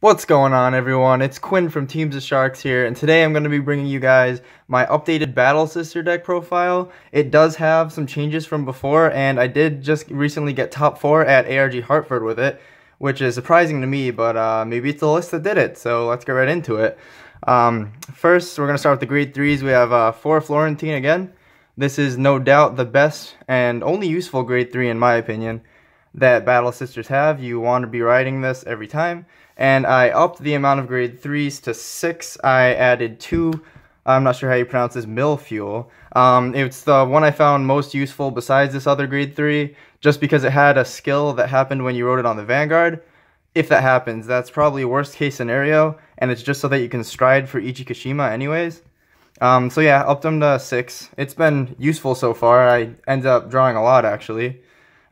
What's going on, everyone? It's Quinn from Teams of Sharks here, and today I'm going to be bringing you guys my updated Battle Sister deck profile. It does have some changes from before, and I did just recently get top 4 at ARG Hartford with it, which is surprising to me, but maybe it's the list that did it, so let's get right into it. First, we're going to start with the grade 3s. We have 4 Florentine again. This is no doubt the best and only useful grade 3 in my opinion that Battle Sisters have. You want to be riding this every time. And I upped the amount of grade 3s to 6. I added 2, I'm not sure how you pronounce this, mill fuel. It's the one I found most useful besides this other grade 3, just because it had a skill that happened when you rode it on the Vanguard. If that happens, that's probably worst case scenario, and it's just so that you can stride for Ichikashima anyways. So yeah, upped them to 6. It's been useful so far. I ended up drawing a lot actually.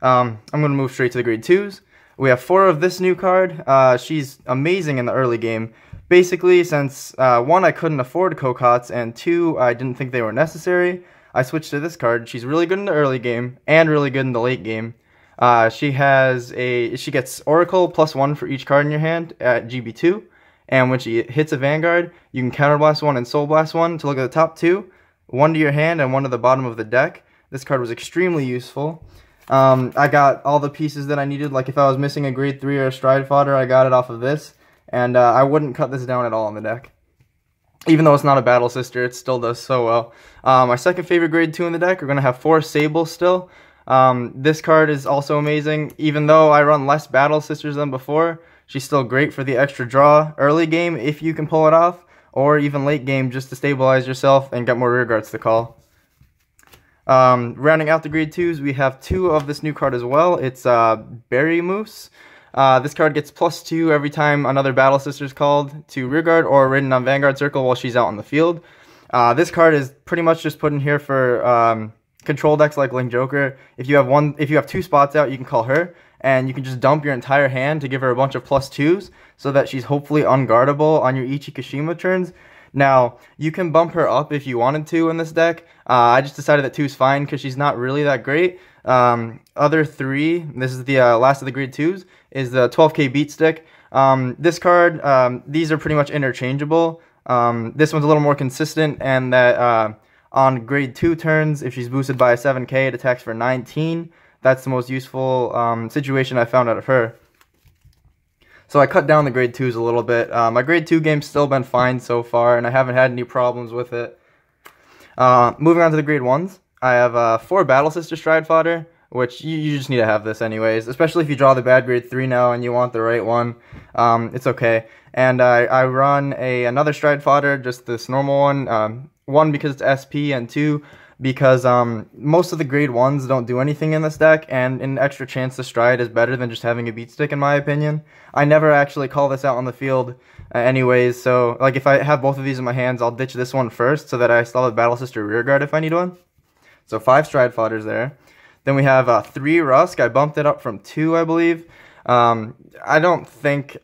I'm going to move straight to the grade 2s. We have 4 of this new card. She's amazing in the early game. Basically, since 1, I couldn't afford Cocottes, and 2, I didn't think they were necessary, I switched to this card. She's really good in the early game, and really good in the late game. She gets Oracle +1 for each card in your hand at GB2, and when she hits a Vanguard, you can Counterblast 1 and Soul Blast 1 to look at the top 2, 1 to your hand and 1 to the bottom of the deck. This card was extremely useful. I got all the pieces that I needed. Like if I was missing a grade 3 or a stride fodder, I got it off of this, and I wouldn't cut this down at all on the deck. Even though it's not a Battle Sister, it still does so well. My second favorite grade 2 in the deck, we're going to have 4 Sable still. This card is also amazing. Even though I run less Battle Sisters than before, she's still great for the extra draw early game if you can pull it off, or even late game just to stabilize yourself and get more rear guards to call. Rounding out the grade 2s, we have 2 of this new card as well. It's Berry Moose. This card gets +2 every time another Battle Sister is called to rearguard or ridden on Vanguard Circle while she's out on the field. This card is pretty much just put in here for control decks like Link Joker. If you have 2 spots out, you can call her, and you can just dump your entire hand to give her a bunch of +2s so that she's hopefully unguardable on your Ichikashima turns. Now, you can bump her up if you wanted to in this deck. I just decided that 2 is fine because she's not really that great. Other 3, this is the last of the grade 2s, is the 12k beat stick. This card, these are pretty much interchangeable. This one's a little more consistent, and that on grade 2 turns, if she's boosted by a 7k, it attacks for 19. That's the most useful situation I found out of her. So I cut down the grade 2s a little bit. My grade 2 game's still been fine so far, and I haven't had any problems with it. Moving on to the grade 1s, I have 4 Battle Sister Stride Fodder, which you just need to have this anyways, especially if you draw the bad grade 3 now and you want the right one. It's okay. And I run another Stride Fodder, just this normal one. 1 because it's SP, and 2 because most of the grade 1s don't do anything in this deck, and an extra chance to stride is better than just having a beat stick in my opinion. I never actually call this out on the field anyways, so like if I have both of these in my hands, I'll ditch this one first so that I still have Battle Sister rearguard if I need one. So 5 stride fodders there. Then we have 3 Rusk. I bumped it up from 2, I believe. I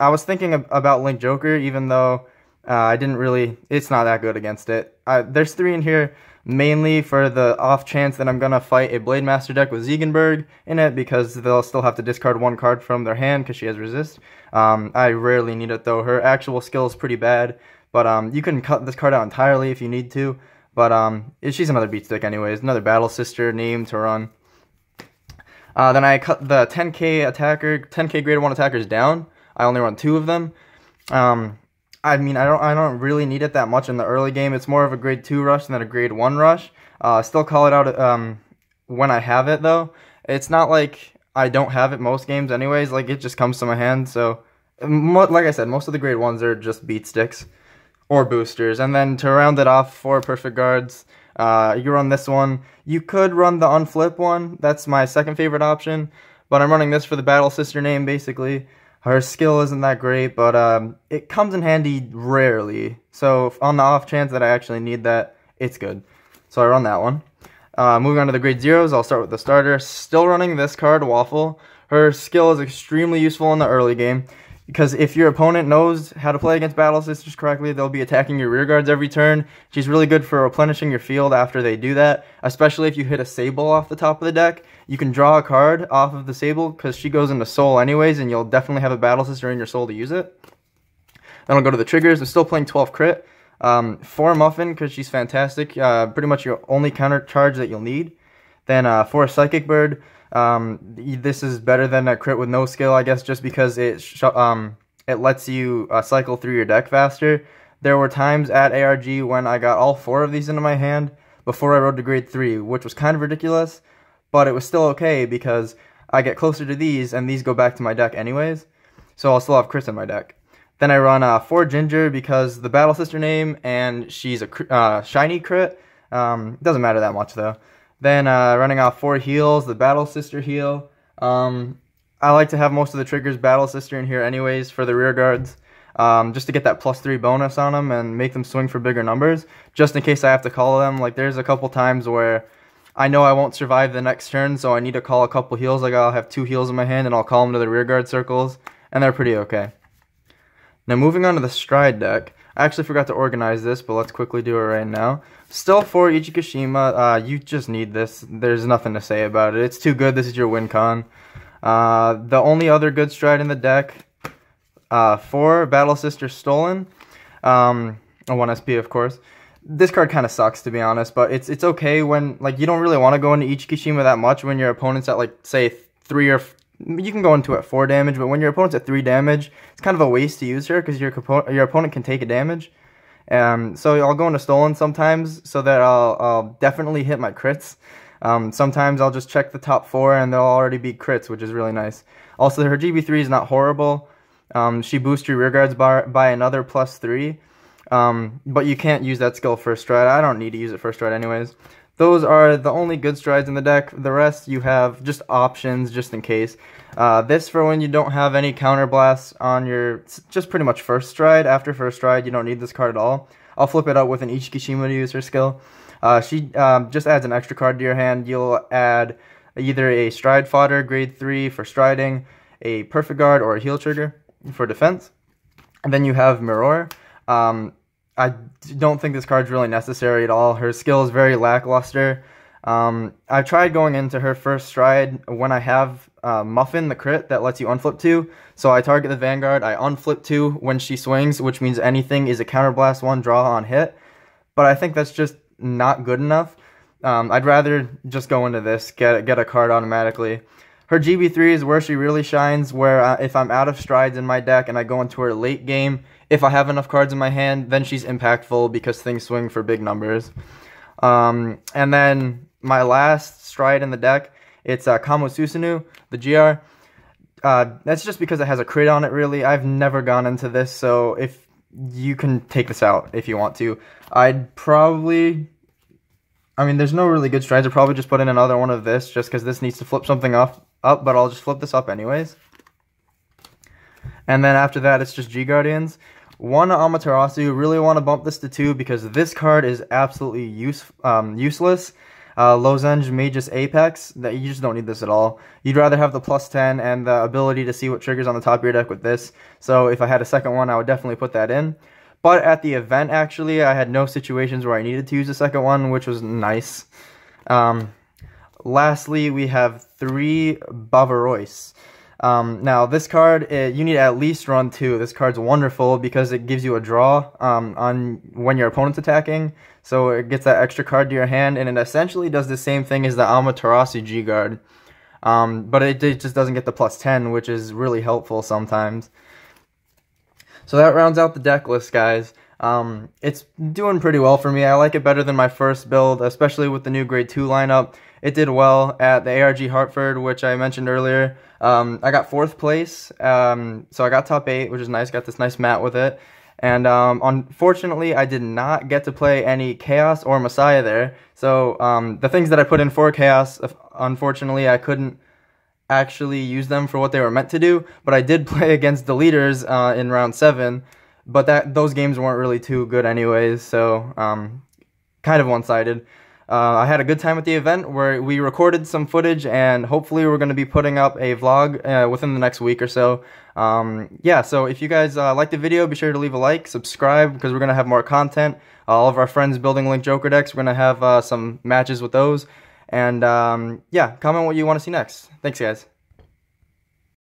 was thinking about Link Joker, even though it's not that good against it. There's 3 in here mainly for the off chance that I'm going to fight a Blade Master deck with Ziegenberg in it, because they'll still have to discard 1 card from their hand because she has resist. I rarely need it though. Her actual skill is pretty bad, but you can cut this card out entirely if you need to. But she's another beat stick anyways, another Battle Sister name to run. Then I cut the 10k grade 1 attackers down. I only run 2 of them. I mean, I don't really need it that much in the early game. It's more of a grade 2 rush than a grade 1 rush. Still call it out when I have it though. It's not like I don't have it most games anyways. Like it just comes to my hand. So like I said, most of the grade 1s are just beat sticks or boosters. And then to round it off, 4 perfect guards. You run this one. You could run the unflip one. That's my second favorite option. But I'm running this for the Battle Sister name basically. Her skill isn't that great, but it comes in handy rarely. So on the off chance that I actually need that, it's good. So I run that one. Moving on to the grade 0s, I'll start with the starter. Still running this card, Waffle. Her skill is extremely useful in the early game, because if your opponent knows how to play against Battle Sisters correctly, they'll be attacking your rear guards every turn. She's really good for replenishing your field after they do that, especially if you hit a Sable off the top of the deck. You can draw a card off of the Sable because she goes into Soul anyways, and you'll definitely have a Battle Sister in your Soul to use it. Then I'll go to the triggers. I'm still playing 12 crit. 4 Muffin, because she's fantastic. Pretty much your only counter charge that you'll need. Then 4 Psychic Bird. This is better than a crit with no skill, I guess, just because it lets you cycle through your deck faster. There were times at ARG when I got all 4 of these into my hand before I rode to grade 3, which was kind of ridiculous, but it was still okay because I get closer to these and these go back to my deck anyways, so I'll still have crits in my deck. Then I run 4 Ginger because the Battle Sister name and she's a shiny crit. Doesn't matter that much though. Then running off 4 heals, the Battle Sister heal. I like to have most of the triggers Battle Sister in here anyways for the rear guards. Just to get that +3 bonus on them and make them swing for bigger numbers, just in case I have to call them. Like, there's a couple times where I know I won't survive the next turn, so I need to call a couple heals. Like, I'll have 2 heals in my hand, and I'll call them to the rear guard circles, and they're pretty okay. Now, moving on to the Stride deck. I actually forgot to organize this, but let's quickly do it right now. Still 4 Ichikashima. You just need this. There's nothing to say about it. It's too good. This is your win con. The only other good Stride in the deck, 4 Battle Sister Stolen, 1 SP of course. This card kind of sucks, to be honest, but it's okay when, like, you don't really want to go into Ichikashima that much when your opponent's at, like, say 3 or you can go into at 4 damage, but when your opponent's at 3 damage, it's kind of a waste to use her because your opponent can take a damage. So I'll go into Stolen sometimes so that I'll definitely hit my crits. Sometimes I'll just check the top 4 and they'll already be crits, which is really nice. Also, her GB3 is not horrible. She boosts your rear guards by another +3, but you can't use that skill first stride. I don't need to use it first stride anyways. Those are the only good strides in the deck. The rest you have just options just in case. This for when you don't have any counter blasts on your just pretty much first stride. After first stride, you don't need this card at all. I'll flip it up with an Ichikashima to use her skill. She just adds an extra card to your hand. You'll add either a stride fodder grade 3 for striding, a perfect guard, or a heal trigger for defense. And then you have Mirror. I don't think this card's really necessary at all. Her skill is very lackluster. I've tried going into her first stride when I have Muffin, the crit that lets you unflip 2. So I target the Vanguard, I unflip 2 when she swings, which means anything is a counterblast 1 draw on hit. But I think that's just not good enough. I'd rather just go into this, get a card automatically. Her GB3 is where she really shines, where if I'm out of strides in my deck and I go into her late game, if I have enough cards in my hand, then she's impactful because things swing for big numbers. And then my last stride in the deck, it's Kamo Susanoo, the GR. That's just because it has a crit on it, really. I've never gone into this, so if you can take this out if you want to. I'd probably... I mean, there's no really good strides. I'd probably just put in another one of this, just because this needs to flip something up, but I'll just flip this up anyways. And then after that, it's just G-Guardians. 1 Amaterasu, really want to bump this to 2 because this card is absolutely useless. Lozenge Magus Apex, that you just don't need this at all. You'd rather have the +10 and the ability to see what triggers on the top of your deck with this. So if I had a second one, I would definitely put that in. But at the event, actually, I had no situations where I needed to use a second one, which was nice. Lastly, we have 3 Bavarois. Now, this card, you need to at least run 2. This card's wonderful because it gives you a draw on when your opponent's attacking. So it gets that extra card to your hand, and it essentially does the same thing as the Amaterasu G-Guard. But it just doesn't get the +10, which is really helpful sometimes. So that rounds out the deck list, guys. It's doing pretty well for me. I like it better than my first build, especially with the new grade 2 lineup. It did well at the ARG Hartford, which I mentioned earlier. I got 4th place, so I got top 8, which is nice. Got this nice mat with it. And unfortunately, I did not get to play any Chaos or Messiah there. So the things that I put in for Chaos, unfortunately, I couldn't actually use them for what they were meant to do. But I did play against the leaders in round 7. But those games weren't really too good anyways, so kind of one-sided. I had a good time at the event where we recorded some footage, and hopefully we're going to be putting up a vlog within the next week or so. Yeah, so if you guys liked the video, be sure to leave a like, subscribe, because we're going to have more content. All of our friends building Link Joker decks, we're going to have some matches with those. And yeah, comment what you want to see next. Thanks, guys.